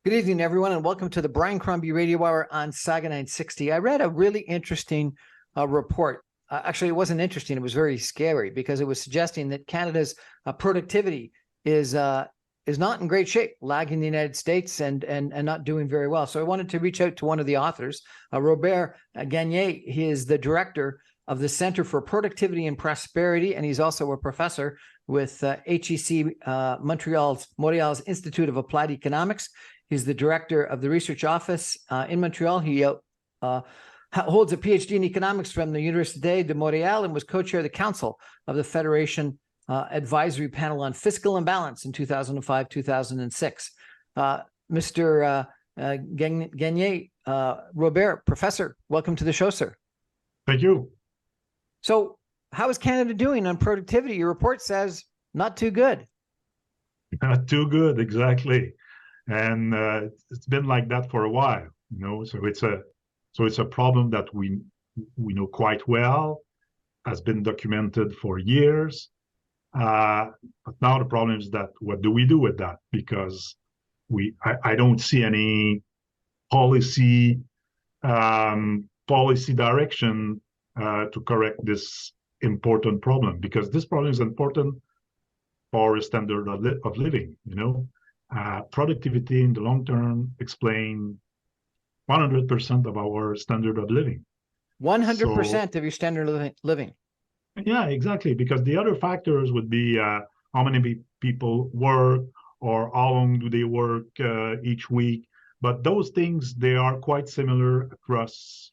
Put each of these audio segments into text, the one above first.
Good evening, everyone, and welcome to the Brian Crombie Radio Hour on Saga 960. I read a really interesting report. Actually, it wasn't interesting. It was very scary because it was suggesting that Canada's productivity is not in great shape, lagging the United States and not doing very well. So I wanted to reach out to one of the authors, Robert Gagne. He is the director of the Center for Productivity and Prosperity, and he's also a professor with HEC Montreal's Institute of Applied Economics. He's the director of the research office in Montreal. He holds a PhD in economics from the Université de Montréal and was co-chair of the council of the Federation Advisory Panel on Fiscal Imbalance in 2005-2006. Mr. Gagne, Robert, professor, welcome to the show, sir. Thank you. So how is Canada doing on productivity? Your report says not too good. Not too good, exactly. And it's been like that for a while, So it's a problem that we know quite well, has been documented for years. But now the problem is that what do we do with that? Because I don't see any policy direction to correct this important problem, because this problem is important for a standard of living, Productivity in the long term explain 100% of our standard of living. 100% of your standard of living. Yeah, exactly. Because the other factors would be how many people work or how long do they work each week. But those things, they are quite similar across,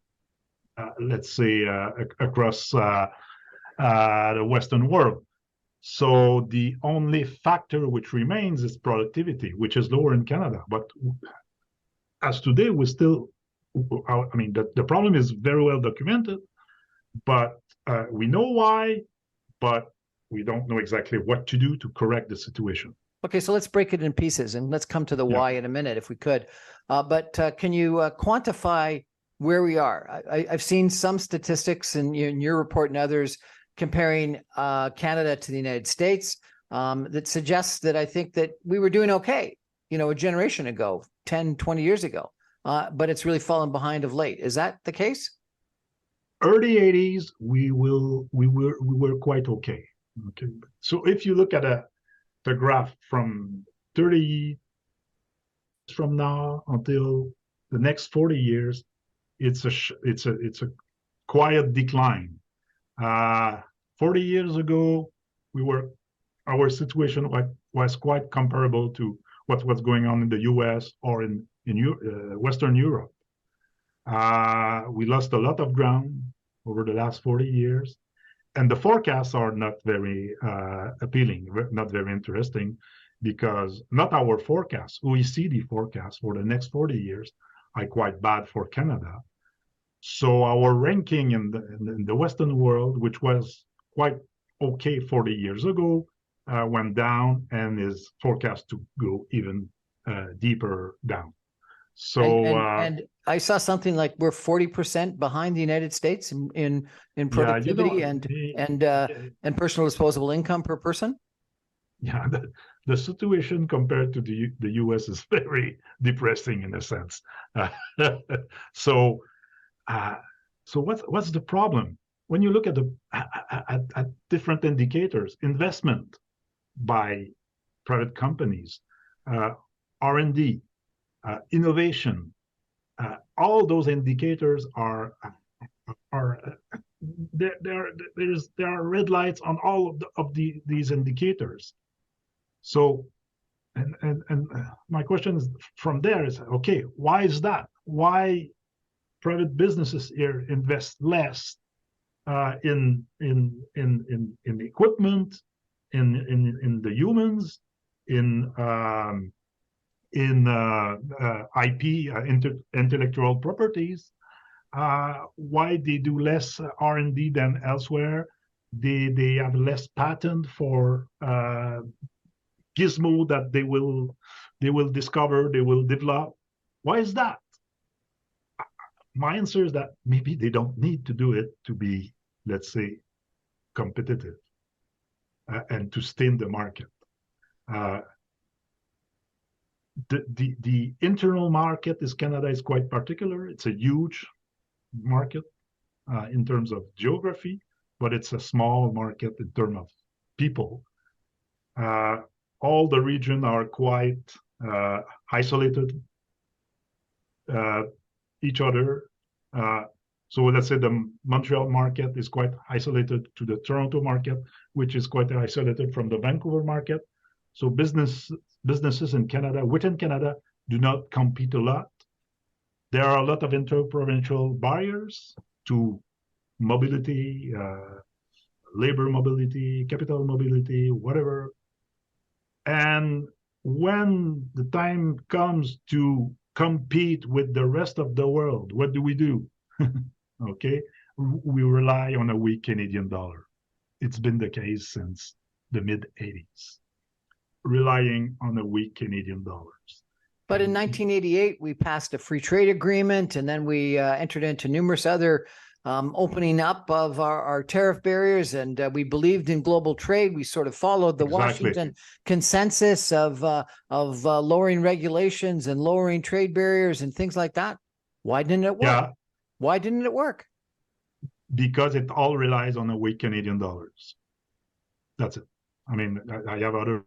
across the Western world. So the only factor which remains is productivity, which is lower in Canada. But as today, we still, the problem is very well documented, but we know why, but we don't know exactly what to do to correct the situation. Okay, so let's break it in pieces, and let's come to the why in a minute, if we could. But can you quantify where we are? I've seen some statistics in your report and others comparing Canada to the United States that suggests that I think that we were doing okay, a generation ago, 10, 20 years ago, but it's really fallen behind of late. Is that the case? Early 80s, we were quite okay. Okay. So if you look at the graph from 30 from now until the next 40 years, it's a quiet decline. 40 years ago, our situation was quite comparable to what was going on in the US or in Western Europe. We lost a lot of ground over the last 40 years, and the forecasts are not very appealing, not very interesting, because not our forecasts, OECD forecasts for the next 40 years are quite bad for Canada. So our ranking in the Western world, which was quite okay 40 years ago, went down and is forecast to go even deeper down. So and I saw something like we're 40% behind the United States in productivity and personal disposable income per person. Yeah, the situation compared to the US is very depressing in a sense. So what's the problem? When you look at at different indicators, investment by private companies, R&D, innovation, all those indicators there are red lights on all of these indicators. So, and my question is from there is, okay, why is that? Why private businesses here invest less in equipment, in the humans, in IP, intellectual properties? Why they do less R&D than elsewhere? They have less patent for gizmo that they will discover, they will develop. Why is that? My answer is that maybe they don't need to do it to be, let's say, competitive and to stay in the market. the internal market is Canada is quite particular. It's a huge market in terms of geography, but it's a small market in terms of people. All the regions are quite isolated each other. So let's say the Montreal market is quite isolated to the Toronto market, which is quite isolated from the Vancouver market. So businesses in Canada, within Canada, do not compete a lot. There are a lot of interprovincial barriers to mobility, labor mobility, capital mobility, whatever. And when the time comes to compete with the rest of the world, what do? Okay, we rely on a weak Canadian dollar. It's been the case since the mid-80s, relying on a weak Canadian dollars. But in 1988, we passed a free trade agreement, and then we entered into numerous other opening up of our tariff barriers, and we believed in global trade. We sort of followed the Washington consensus of lowering regulations and lowering trade barriers and things like that. Why didn't it work? Yeah. Why didn't it work? Because it all relies on a weak Canadian dollars. That's it. I mean, I have other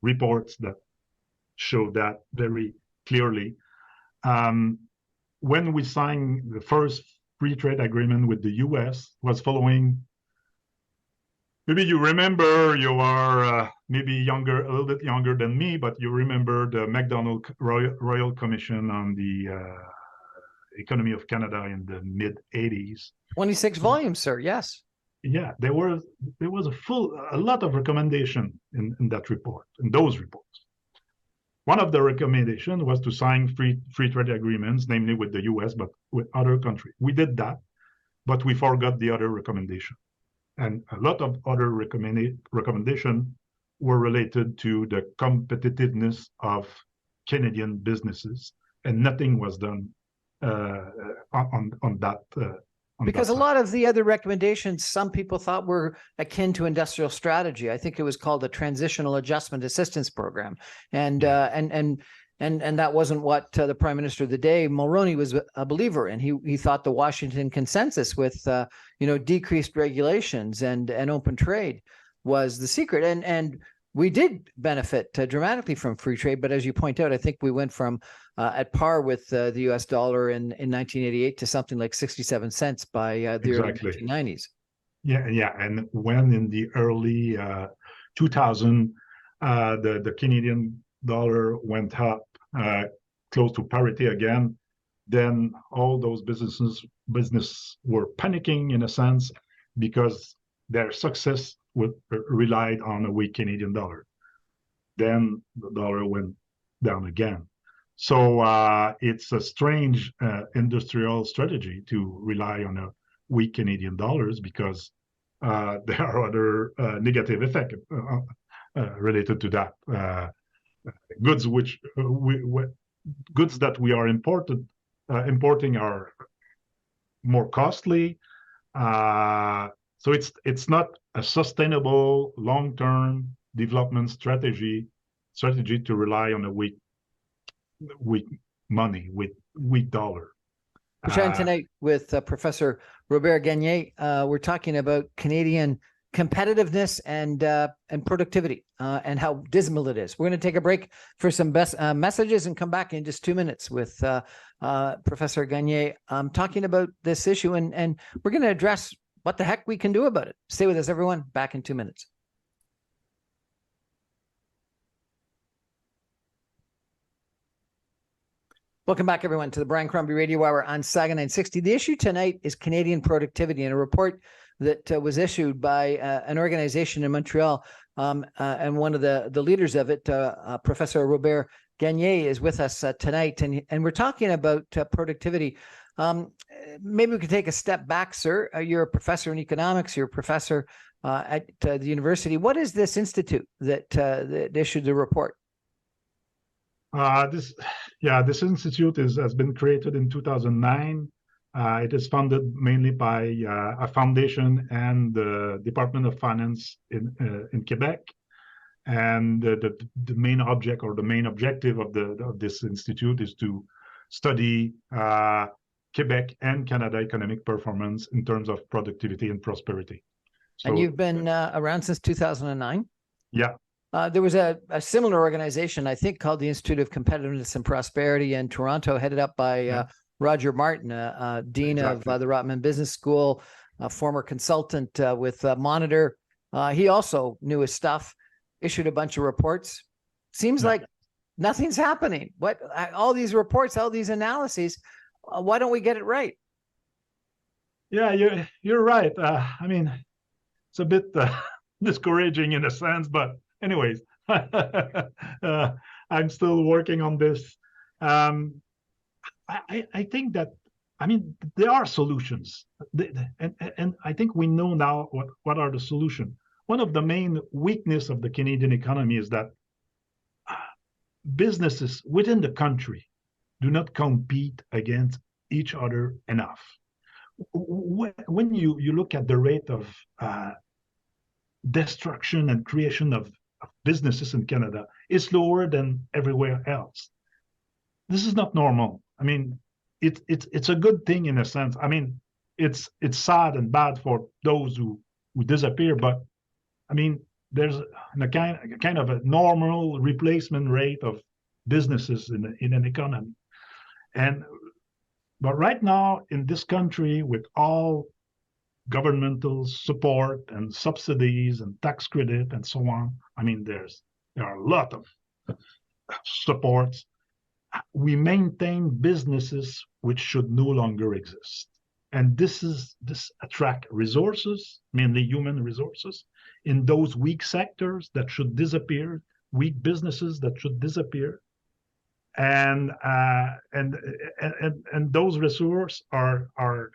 reports that show that very clearly. When we signed the first free trade agreement with the US, was following, maybe you remember, you are maybe younger, a little bit younger than me, but you remember the MacDonald Royal Commission on the economy of Canada in the mid-80s. 26 volumes, sir. Yes. Yeah, there was a lot of recommendation in that report, in those reports. One of the recommendations was to sign free trade agreements, namely with the US, but with other countries. We did that, but we forgot the other recommendation. And a lot of other recommendations were related to the competitiveness of Canadian businesses, and nothing was done on that. Because a lot of the other recommendations, some people thought were akin to industrial strategy. I think it was called the Transitional Adjustment Assistance Program, and that wasn't what the Prime Minister of the day, Mulroney, was a believer in. He thought the Washington consensus with decreased regulations and open trade was the secret, and we did benefit dramatically from free trade. But as you point out, I think we went from at par with the US dollar in 1988 to something like 67 cents by the early 1990s. Yeah. And when in the early 2000, the Canadian dollar went up close to parity again, then all those businesses were panicking in a sense because their success relied on a weak Canadian dollar. Then the dollar went down again. So it's a strange industrial strategy to rely on a weak Canadian dollars because there are other negative effects related to that. Goods that we are importing are more costly. So it's not a sustainable long-term development strategy to rely on a weak money, with weak dollar. We're chatting tonight with Professor Robert Gagne. We're talking about Canadian competitiveness and productivity and how dismal it is. We're going to take a break for some best messages and come back in just 2 minutes with Professor Gagne talking about this issue, and we're going to address what the heck we can do about it. Stay with us, everyone. Back in 2 minutes. Welcome back, everyone, to the Brian Crombie Radio Hour on Saga 960. The issue tonight is Canadian productivity, and a report that was issued by an organization in Montreal, and one of the leaders of it, Professor Robert Gagne, is with us tonight, and we're talking about productivity. Maybe we could take a step back, sir. You're a professor in economics. You're a professor at the university. What is this institute that issued the report? This institute has been created in 2009. It is funded mainly by a foundation and the Department of Finance in Quebec. And the main object or the main objective of this institute is to study Quebec and Canada economic performance in terms of productivity and prosperity. And you've been around since 2009? Yeah. There was a similar organization, I think, called the Institute of Competitiveness and Prosperity in Toronto, headed up by Roger Martin, Dean of the Rotman Business School, a former consultant with Monitor. He also knew his stuff, issued a bunch of reports. Seems like nothing's happening. What all these reports, all these analyses, why don't we get it right? Yeah, you're right. I mean, it's a bit discouraging in a sense, but anyways, I'm still working on this. I think that, I mean, there are solutions, and I think we know now what are the solutions. One of the main weaknesses of the Canadian economy is that businesses within the country do not compete against each other enough. When you look at the rate of destruction and creation of businesses in Canada, it's lower than everywhere else. This is not normal. I mean, it's a good thing in a sense. I mean, it's sad and bad for those who disappear, but I mean, there's a kind of a normal replacement rate of businesses in an economy. But right now in this country, with all governmental support and subsidies and tax credit and so on, I mean, there are a lot of supports. We maintain businesses which should no longer exist. And this attract resources, mainly human resources, in those weak sectors that should disappear, weak businesses that should disappear. And those resources are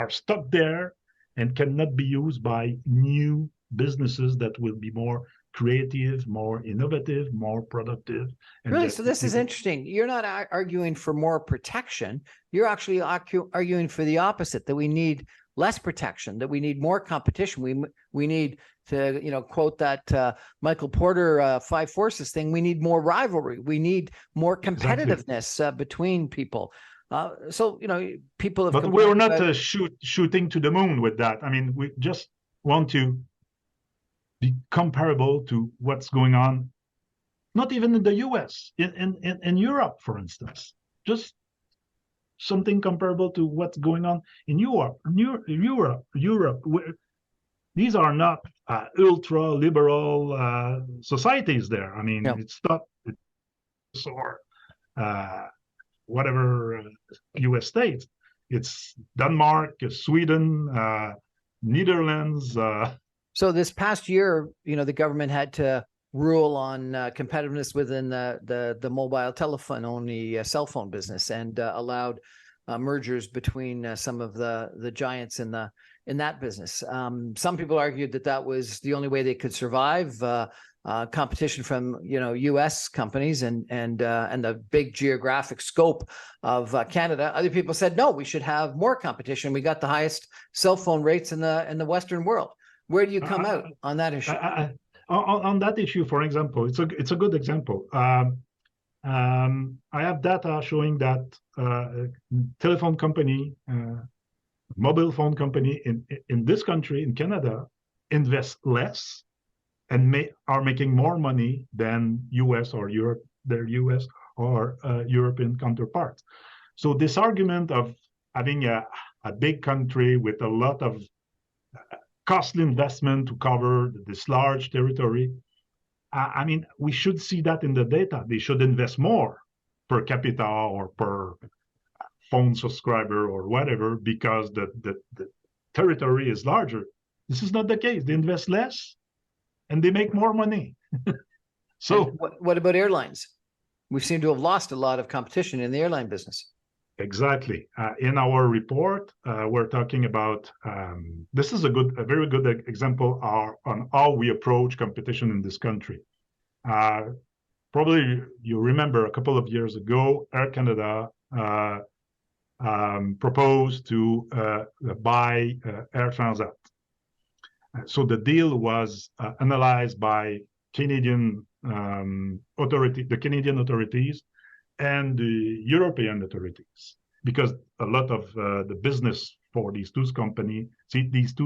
stuck there and cannot be used by new businesses that will be more creative, more innovative, more productive. And really? So this is interesting. You're not arguing for more protection. You're actually arguing for the opposite, that we need less protection, that we need more competition. We need to, quote that Michael Porter 5 Forces thing, we need more rivalry. We need more competitiveness between people. So, people have. But we're not shooting to the moon with that. I mean, we just want to be comparable to what's going on, not even in the US, in Europe, for instance, just something comparable to what's going on in Europe. These are not ultra liberal societies there. I mean, it's not or whatever US states. It's Denmark, Sweden, Netherlands. So this past year, the government had to rule on competitiveness within the mobile telephone only cell phone business, and allowed mergers between some of the giants in that business. Some people argued that was the only way they could survive. Competition from U.S. companies and the big geographic scope of Canada. Other people said no, we should have more competition. We got the highest cell phone rates in the Western world. Where do you come out on that issue? On that issue, for example, it's a good example. I have data showing that telephone company, mobile phone company in this country, in Canada, invest less and are making more money than US or Europe, their US or European counterparts. So this argument of having a big country with a lot of costly investment to cover this large territory, I mean, we should see that in the data. They should invest more per capita or per phone subscriber or whatever, because the territory is larger. This is not the case. They invest less and they make more money. So what about airlines? We seem to have lost a lot of competition in the airline business. Exactly. In our report, we're talking about, this is a very good example on how we approach competition in this country. Probably you remember a couple of years ago, Air Canada proposed to buy Air Transat. So the deal was analyzed by Canadian the Canadian authorities and the European authorities, because a lot of the business for these two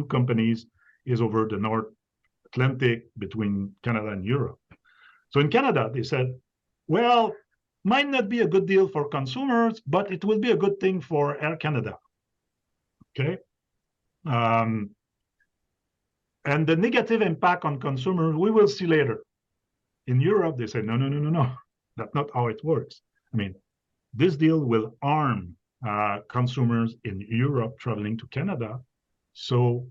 companies is over the North Atlantic between Canada and Europe. So in Canada, they said, well, might not be a good deal for consumers, but it will be a good thing for Air Canada. Okay. And the negative impact on consumers, we will see later. In Europe, they say, no, no, no, no, no. That's not how it works. I mean, this deal will harm consumers in Europe traveling to Canada. So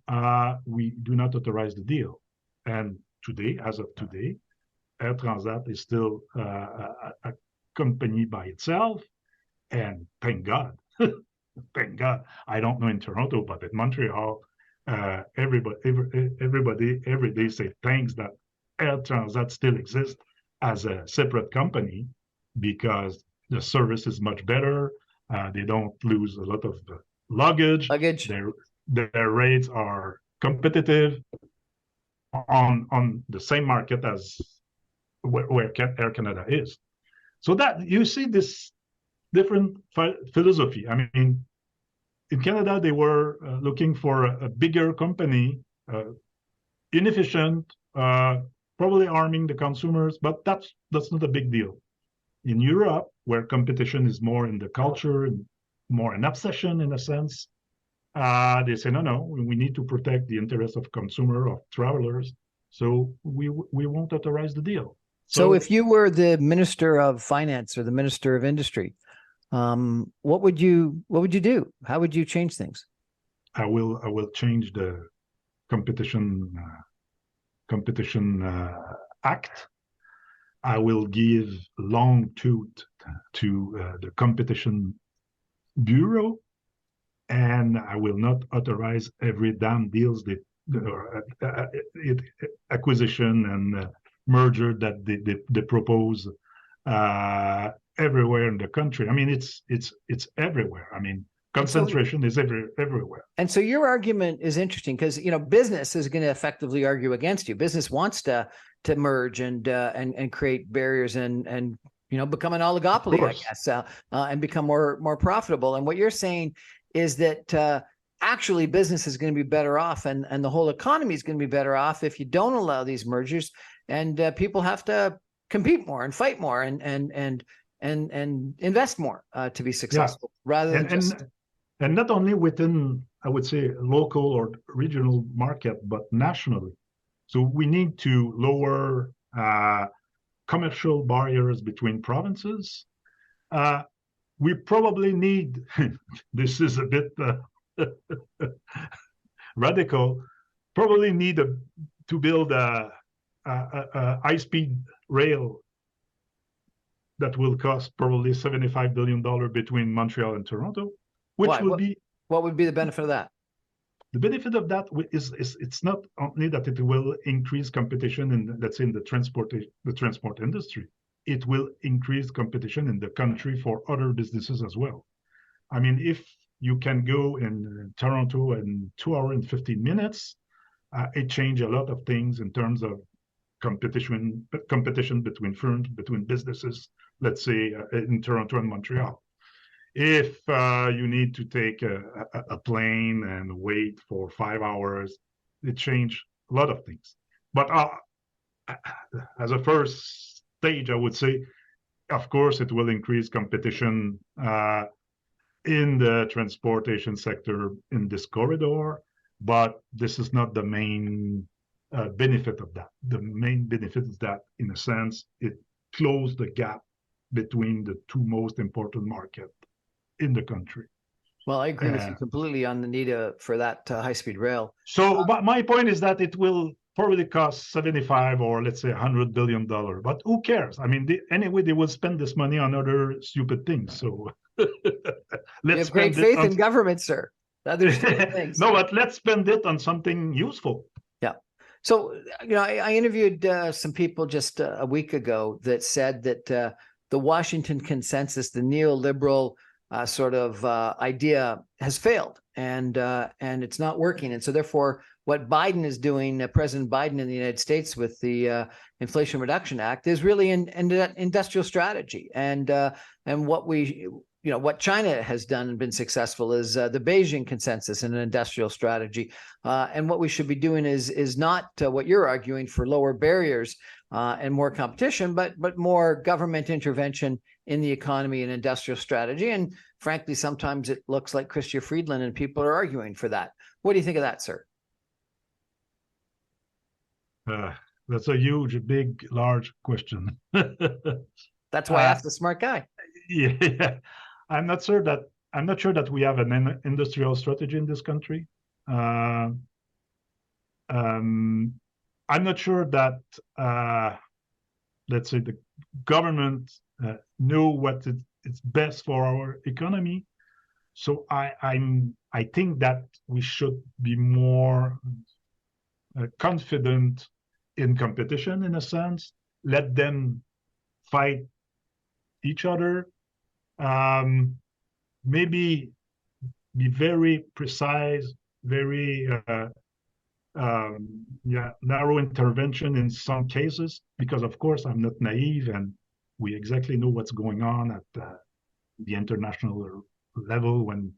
we do not authorize the deal. And today, as of today, Air Transat is still a company by itself. And thank God, thank God. I don't know in Toronto, but in Montreal, everybody every day say thanks that Air Transat still exists as a separate company, because the service is much better. They don't lose a lot of luggage. Their rates are competitive on the same market as where Air Canada is. So that you see this different philosophy. I mean, in Canada, they were looking for a bigger company, inefficient, probably harming the consumers, but that's not a big deal. In Europe, where competition is more in the culture and more an obsession in a sense, they say, no, we need to protect the interests of consumer, of travelers, so we won't authorize the deal. So if you were the Minister of Finance or the Minister of Industry, what would you do? How would you change things? I will change the competition act. I will give long tooth to the Competition Bureau, and I will not authorize every damn deals that acquisition and merger that they propose everywhere in the country. I mean, it's everywhere. I mean, concentration is everywhere. And so your argument is interesting because, business is going to effectively argue against you. Business wants to merge and create barriers and become an oligopoly, I guess, and become more profitable. And what you're saying is that actually business is going to be better off, and the whole economy is going to be better off if you don't allow these mergers, and people have to compete more and fight more and invest more to be successful, rather than just. And not only within, I would say, local or regional market, but nationally. So we need to lower commercial barriers between provinces. We probably need, this is a bit radical, probably need to build a high-speed rail that will cost probably $75 billion between Montreal and Toronto. What would be the benefit of that? The benefit of that is it's not only that it will increase competition in, let's say, in the transport industry. It will increase competition in the country for other businesses as well. I mean, if you can go in Toronto in 2 hours and 15 minutes, it changes a lot of things in terms of competition between firms, between businesses, let's say in Toronto and Montreal. If you need to take a plane and wait for 5 hours, it changed a lot of things. But as a first stage, I would say, of course, it will increase competition in the transportation sector in this corridor, but this is not the main benefit of that. The main benefit is that, in a sense, it closed the gap between the two most important markets in the country. Well, I agree with you completely on the need for that high-speed rail. So my point is that it will probably cost 75 or let's say $100 billion, but who cares? I mean, anyway, they will spend this money on other stupid things. So let's have great faith in government, sir. Other things. No, but let's spend it on something useful. Yeah. So, I interviewed some people just a week ago that said that the Washington consensus, the neoliberal sort of idea, has failed, and it's not working, and so therefore what Biden is doing, President Biden in the United States with the Inflation Reduction Act, is really an industrial strategy. And what what China has done and been successful is the Beijing Consensus and an industrial strategy. And what we should be doing is not what you're arguing for lower barriers and more competition, but more government intervention in the economy and industrial strategy. And frankly, sometimes it looks like Chrystia Freeland and people are arguing for that. What do you think of that, sir? That's a huge, big, large question. That's why I asked the smart guy. Yeah, I'm not sure that we have an industrial strategy in this country. I'm not sure that let's say the government know what it's best for our economy. So I think that we should be more confident in competition, in a sense. Let them fight each other. Maybe be very precise, very narrow intervention in some cases, because of course I'm not naive and we exactly know what's going on at the international level when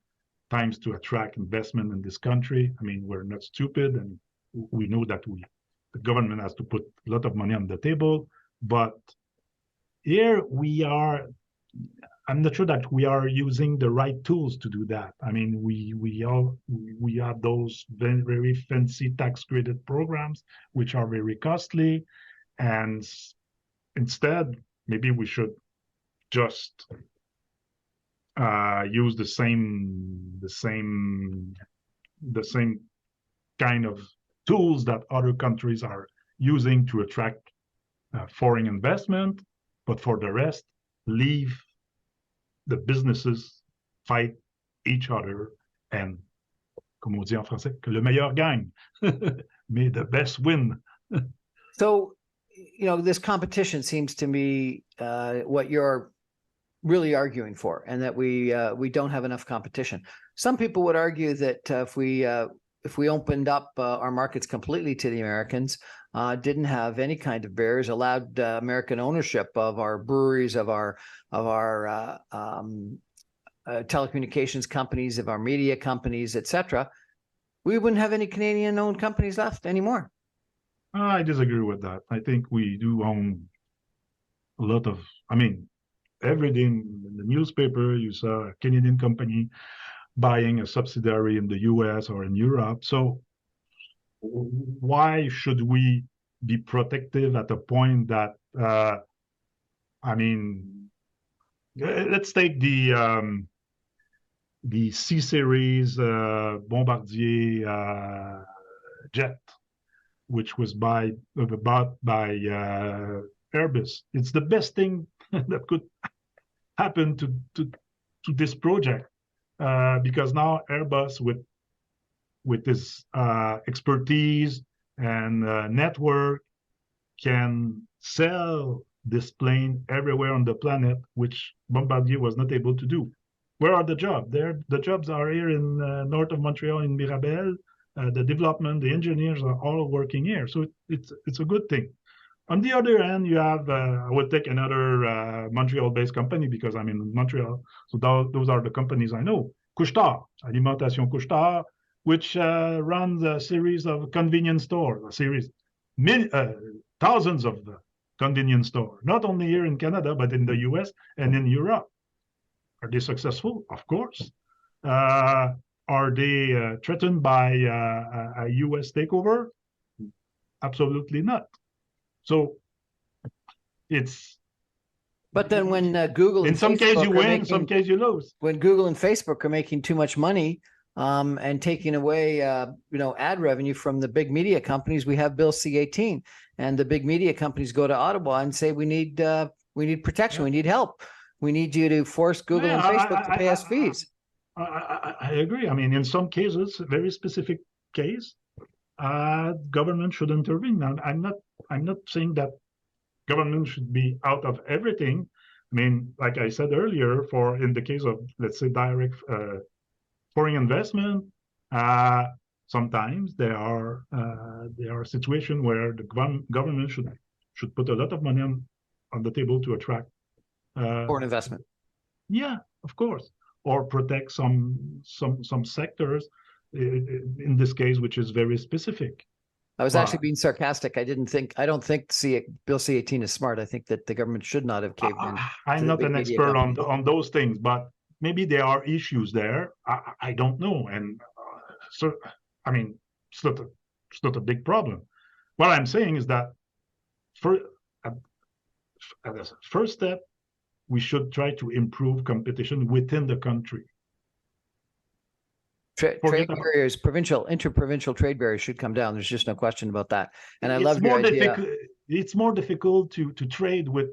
times to attract investment in this country. I mean, we're not stupid, and we know that the government has to put a lot of money on the table, but here I'm not sure that we are using the right tools to do that. I mean, we have those very, very fancy tax credit programs, which are very costly, and instead, maybe we should just use the same kind of tools that other countries are using to attract foreign investment, but for the rest, leave the businesses fight each other, and, comme on dit en français, que le meilleur gagne. May the best win. So, this competition seems to me what you're really arguing for, and that we don't have enough competition. Some people would argue that if we opened up our markets completely to the Americans, didn't have any kind of barriers, allowed American ownership of our breweries, of our telecommunications companies, of our media companies, etc., we wouldn't have any Canadian-owned companies left anymore. I disagree with that. I think we do own a lot of, I mean, everything in the newspaper, you saw a Canadian company buying a subsidiary in the US or in Europe. So why should we be protective at a point that, I mean, let's take the C-series Bombardier jet, which was bought by Airbus. It's the best thing that could happen to this project, because now Airbus, with this expertise and network, can sell this plane everywhere on the planet, which Bombardier was not able to do. Where are the jobs? The jobs are here in north of Montreal, in Mirabel. The development, the engineers are all working here. So it's a good thing. On the other hand, you have, I would take another Montreal-based company, because I'm in Montreal. So those are the companies I know. Couche-Tard, Alimentation Couche-Tard, which runs a series of convenience stores, thousands of convenience stores, not only here in Canada, but in the US and in Europe. Are they successful? Of course. Are they threatened by a US takeover? Absolutely not. So it's. But then when Google, in some case you win, in some case you lose. When Google and Facebook are making too much money and taking away, ad revenue from the big media companies, we have Bill C-18, and the big media companies go to Ottawa and say, we need protection, we need help, we need you to force Google and Facebook to pay us fees. I agree. I mean, in some cases, very specific case, government should intervene. Now, I'm not saying that government should be out of everything. I mean, like I said earlier, in the case of, let's say, direct foreign investment, sometimes there are situations where the government should put a lot of money on the table to attract foreign investment. Yeah, of course, or protect some sectors in this case, which is very specific. I was actually being sarcastic. I don't think Bill C-18 is smart. I think that the government should not have caved in. I'm not an expert on those things, but maybe there are issues there. I don't know, and so I mean, it's not a big problem. What I'm saying is that as a first step, we should try to improve competition within the country. Trade barriers, interprovincial trade barriers should come down. There's just no question about that. And I love your idea. It's more difficult to trade with.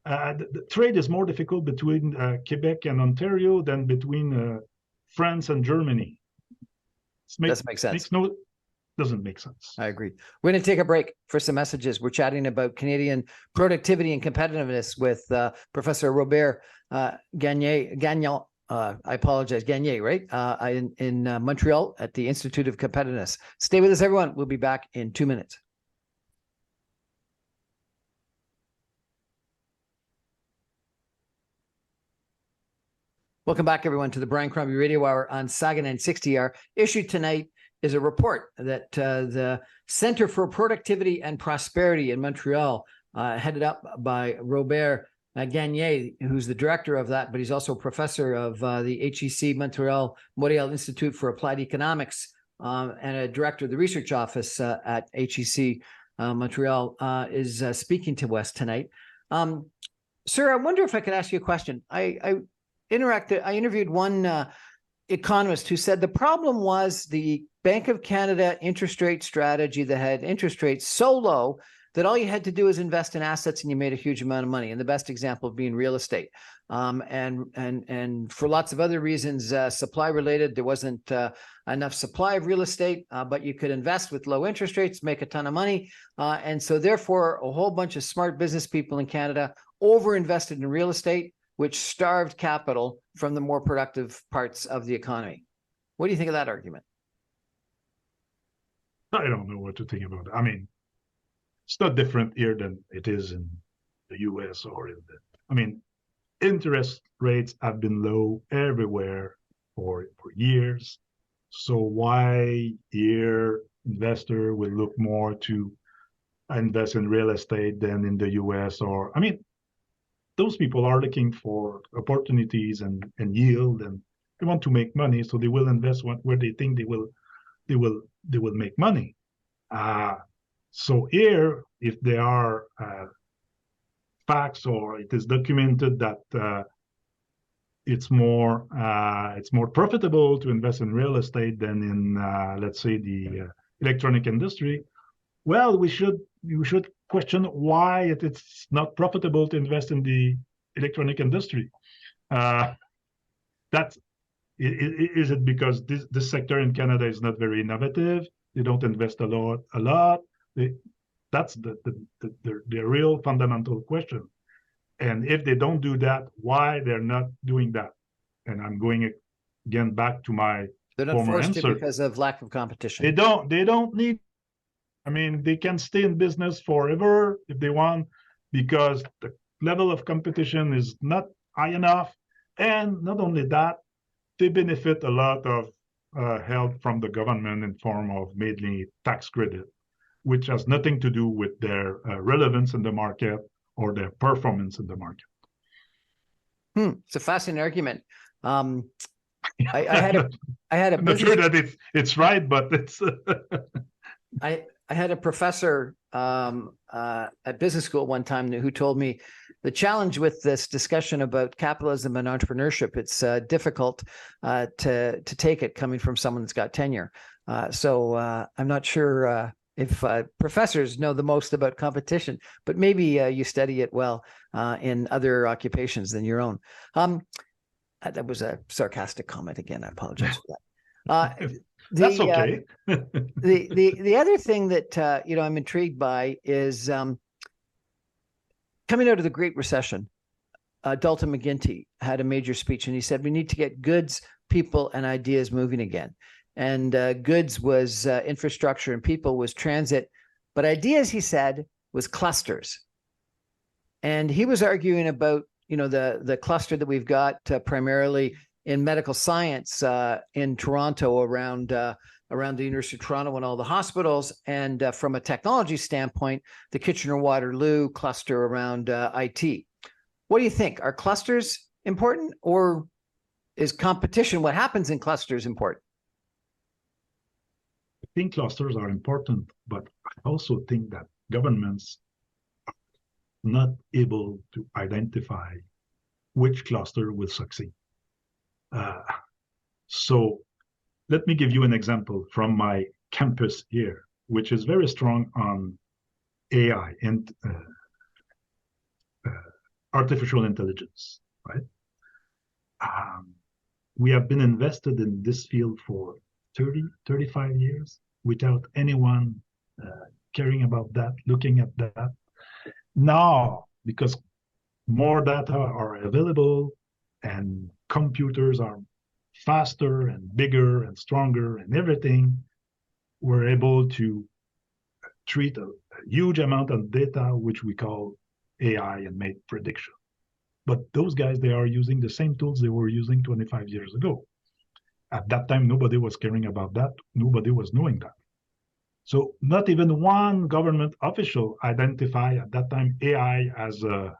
The trade is more difficult between Quebec and Ontario than between France and Germany. Doesn't make sense. Doesn't make sense. I agree. We're going to take a break for some messages. We're chatting about Canadian productivity and competitiveness with Professor Robert Gagne. I apologize, Gagne, right? In Montreal at the Institute of Competitiveness. Stay with us, everyone. We'll be back in 2 minutes. Welcome back, everyone, to the Brian Crombie Radio Hour on Saga 960. Our issue tonight is a report that the Center for Productivity and Prosperity in Montreal, headed up by Robert Gagne, who's the director of that, but he's also a professor of the HEC Montreal Institute for Applied Economics and a director of the research office at HEC Montreal, is speaking to us tonight. Sir, I wonder if I could ask you a question. I interviewed one economist who said the problem was the Bank of Canada interest rate strategy that had interest rates so low that all you had to do is invest in assets and you made a huge amount of money. And the best example being real estate. And for lots of other reasons, supply related, there wasn't enough supply of real estate, but you could invest with low interest rates, make a ton of money. And so therefore, a whole bunch of smart business people in Canada overinvested in real estate, which starved capital from the more productive parts of the economy. What do you think of that argument? I don't know what to think about it. I mean, it's not different here than it is in the US or interest rates have been low everywhere for years. So why here investor will look more to invest in real estate than in the US those people are looking for opportunities and yield, and they want to make money, so they will invest where they think they will make money. So here, if there are facts or it is documented that it's more profitable to invest in real estate than in let's say the electronic industry, well, we should question why it's not profitable to invest in the electronic industry. Is it because this sector in Canada is not very innovative? They don't invest a lot. That's the real fundamental question. And if they don't do that, why they're not doing that? And I'm going again back to my they're not former forced answer. to because of lack of competition. They don't need. They can stay in business forever if they want, because the level of competition is not high enough. And not only that, they benefit a lot of help from the government in form of mainly tax credit, which has nothing to do with their relevance in the market or their performance in the market. It's a fascinating argument. I had a I'm not sure that it's right, but it's I had a professor at business school one time who told me the challenge with this discussion about capitalism and entrepreneurship, it's difficult to take it coming from someone that's got tenure. So I'm not sure if professors know the most about competition, but maybe you study it well in other occupations than your own. That was a sarcastic comment again. I apologize for that. That's okay. The other thing that I'm intrigued by is coming out of the Great Recession. Dalton McGuinty had a major speech, and he said we need to get goods, people, and ideas moving again. and goods was infrastructure, and people was transit. But ideas, he said, was clusters. And he was arguing about, the cluster that we've got primarily in medical science in Toronto around the University of Toronto and all the hospitals. And from a technology standpoint, the Kitchener-Waterloo cluster around IT. What do you think? Are clusters important, or is competition, what happens in clusters, important? I think clusters are important, but I also think that governments are not able to identify which cluster will succeed. So let me give you an example from my campus here, which is very strong on AI and artificial intelligence, right? We have been invested in this field for 30, 35 years without anyone caring about that, looking at that. Now, because more data are available and computers are faster and bigger and stronger and everything, we're able to treat a huge amount of data, which we call AI, and make prediction. But those guys, they are using the same tools they were using 25 years ago. At that time, nobody was caring about that. Nobody was knowing that. So not even one government official identified at that time AI as a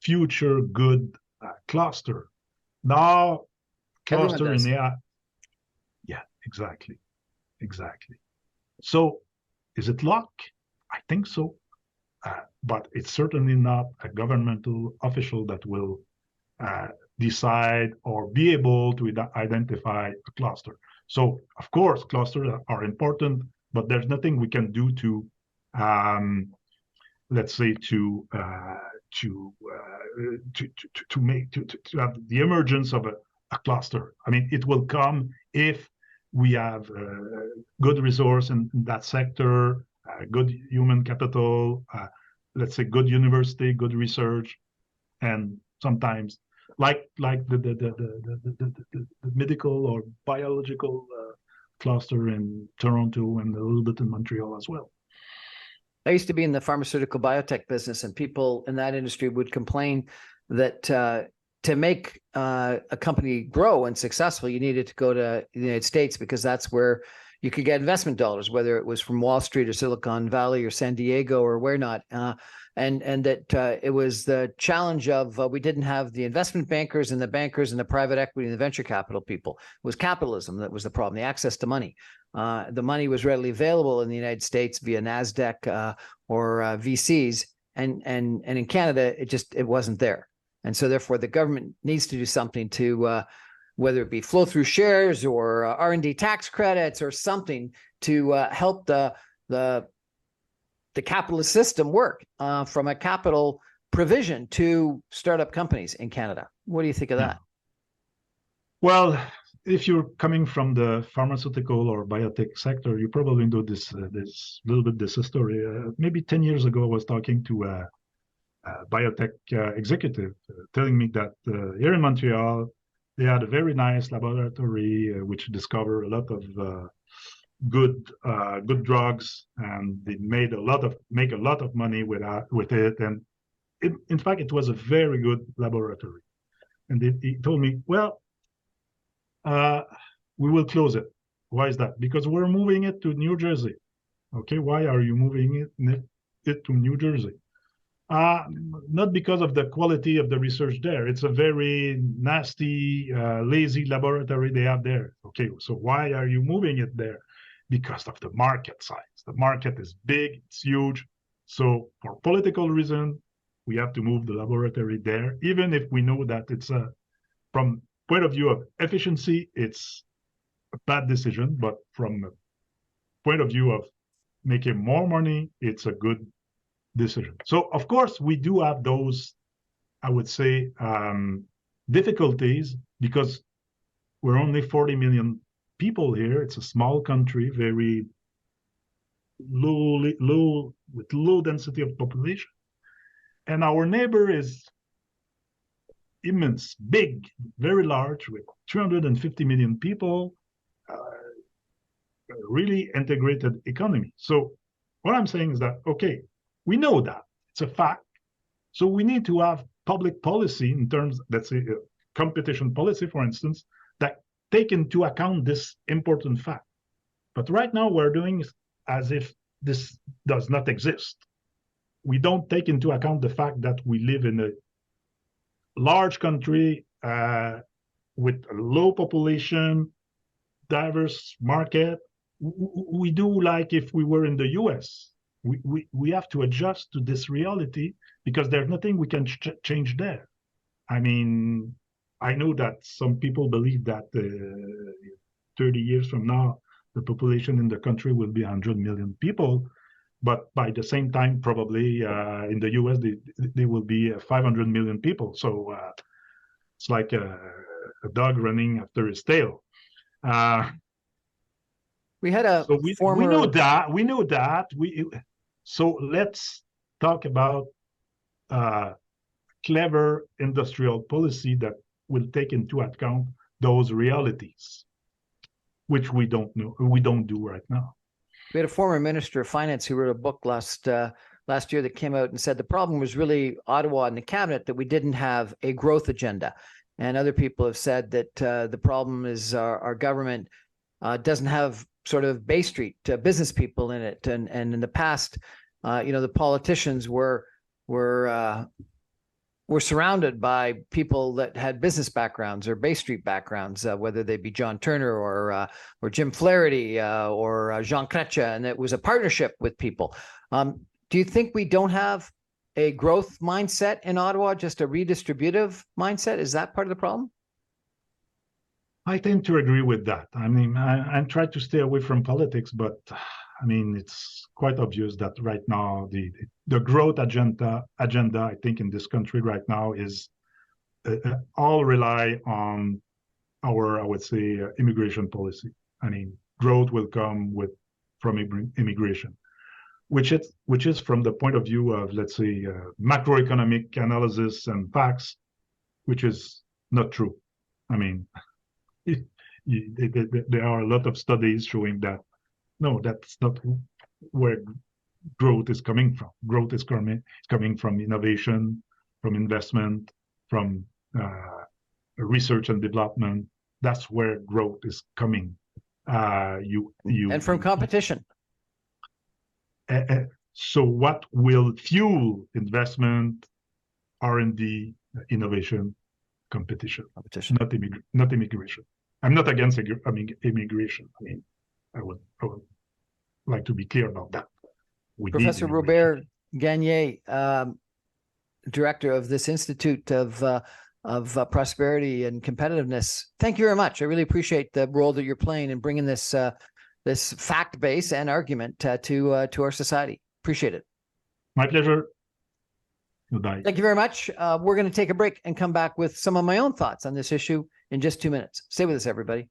future good cluster. Now, cluster in AI. Yeah, exactly. So is it luck? I think so. But it's certainly not a governmental official that will decide or be able to identify a cluster. So, of course, clusters are important, but there's nothing we can do to, let's say, to have the emergence of a cluster. I mean, it will come if we have good resource in that sector, good human capital, let's say good university, good research, and sometimes like the medical or biological cluster in Toronto and a little bit in Montreal as well. I used to be in the pharmaceutical biotech business, and people in that industry would complain that to make a company grow and successful, you needed to go to the United States, because that's where you could get investment dollars, whether it was from Wall Street or Silicon Valley or San Diego or where not. And that it was the challenge of we didn't have the investment bankers and the bankers and the private equity and the venture capital people. It was capitalism that was the problem, the access to money. The money was readily available in the United States via NASDAQ or VCs, and in Canada, it wasn't there. And so therefore the government needs to do something to, whether it be flow through shares or R&D tax credits or something to help the capitalist system work from a capital provision to startup companies in Canada. What do you think of that? Well, if you're coming from the pharmaceutical or biotech sector, you probably know this little bit this story. Maybe 10 years ago, I was talking to a biotech executive telling me that here in Montreal, they had a very nice laboratory which discovered a lot of good drugs, and they make a lot of money with it. And in fact, it was a very good laboratory. And he told me, well, we will close it. Why is that? Because we're moving it to New Jersey. Okay, why are you moving it to New Jersey? Not because of the quality of the research there. It's a very nasty, lazy laboratory they have there. Okay, so why are you moving it there? Because of the market size. The market is big, it's huge. So for political reason, we have to move the laboratory there, even if we know that it's from point of view of efficiency, it's a bad decision, but from a point of view of making more money, it's a good decision. So of course we do have those, I would say, difficulties, because we're only 40 million people here. It's a small country, very low with low density of population, and our neighbor is immense, big, very large, with 350 million people, really integrated economy. So what I'm saying is that, okay, we know that. It's a fact. So we need to have public policy in terms, let's say, competition policy, for instance, that take into account this important fact. But right now we're doing as if this does not exist. We don't take into account the fact that we live in a large country with a low population, diverse market. We do like if we were in the US. We have to adjust to this reality because there's nothing we can change there. I mean, I know that some people believe that 30 years from now, the population in the country will be 100 million people. But by the same time, probably in the US, they will be 500 million people. So it's like a dog running after his tail. We had a So former... we know that. So let's talk about clever industrial policy that will take into account those realities, which we don't do right now. We had a former minister of finance who wrote a book last year that came out and said the problem was really Ottawa and the cabinet, that we didn't have a growth agenda. And other people have said that the problem is our government doesn't have sort of Bay Street business people in it. And in the past, the politicians were surrounded by people that had business backgrounds or Bay Street backgrounds, whether they be John Turner or Jim Flaherty or Jean Chrétien, and it was a partnership with people. Do you think we don't have a growth mindset in Ottawa, just a redistributive mindset? Is that part of the problem? I tend to agree with that. I mean, I try to stay away from politics, but I mean, it's quite obvious that right now the growth agenda, I think, in this country right now is all rely on our, I would say, immigration policy. I mean, growth will come from immigration, which is from the point of view of, let's say, macroeconomic analysis and facts, which is not true. I mean, there are a lot of studies showing that no, that's not where growth is coming from. Growth is coming from innovation, from investment, from research and development. That's where growth is coming. And from competition. So what will fuel investment, R&D, innovation? Competition, not immigration. I'm not against immigration. I mean, I would like to be clear about that. Professor Robert Gagne, director of this Institute of Prosperity and Competitiveness. Thank you very much. I really appreciate the role that you're playing in bringing this this fact base and argument to our society. Appreciate it. My pleasure. Goodbye. Thank you very much. We're going to take a break and come back with some of my own thoughts on this issue in just 2 minutes. Stay with us, everybody.